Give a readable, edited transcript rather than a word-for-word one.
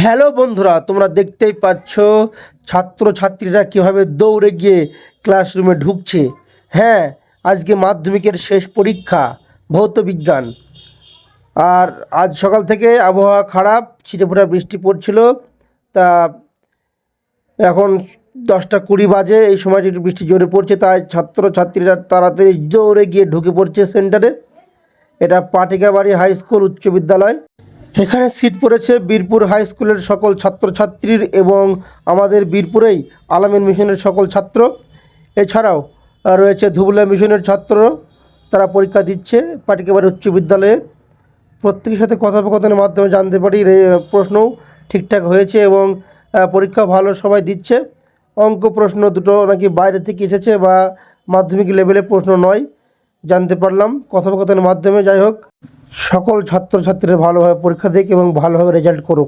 Hello বন্ধুরা, তোমরা দেখতেই পাচ্ছ ছাত্রছাত্রীরা কীভাবে দৌড়ে গিয়ে ক্লাসরুমে ঢুকছে। হ্যাঁ, আজকে মাধ্যমিকের শেষ পরীক্ষা ভৌত বিজ্ঞান। আর আজ সকাল থেকে আবহাওয়া খারাপ, ছিটেফোঁটা বৃষ্টি পড়ছিল। তা এখন 10টা 20 বাজে, এই সময়টি একটু বৃষ্টি জোরে পড়ছে, তাই ছাত্রছাত্রীরা তাড়াতাড়ি দৌড়ে গিয়ে ঢুকে পড়ছে সেন্টারে। এটা পাটিকাবাড়ি হাই স্কুল উচ্চ বিদ্যালয়। এখানে সিট পড়েছে বীরপুর হাই স্কুলের সকল ছাত্রছাত্রীর এবং আমাদের বীরপুরেই আলামিন মিশনের সকল ছাত্র। এছাড়াও রয়েছে ধুবুলা মিশনের ছাত্র, তারা পরীক্ষা দিচ্ছে পাটিকাবাড়ি উচ্চ বিদ্যালয়ে। প্রত্যেকের সাথে কথোপকথনের মাধ্যমে জানতে পারি প্রশ্নও ঠিকঠাক হয়েছে এবং পরীক্ষা ভালো সবাই দিচ্ছে। অঙ্ক প্রশ্ন দুটো নাকি বাইরে থেকে এসেছে বা মাধ্যমিক লেভেলে প্রশ্ন নয়, জানতে পারলাম কথোপকথনের মাধ্যমে। যাই হোক, সকল ছাত্রছাত্রীরা ভালোভাবে পরীক্ষা দিক এবং ভালোভাবে রেজাল্ট করুক।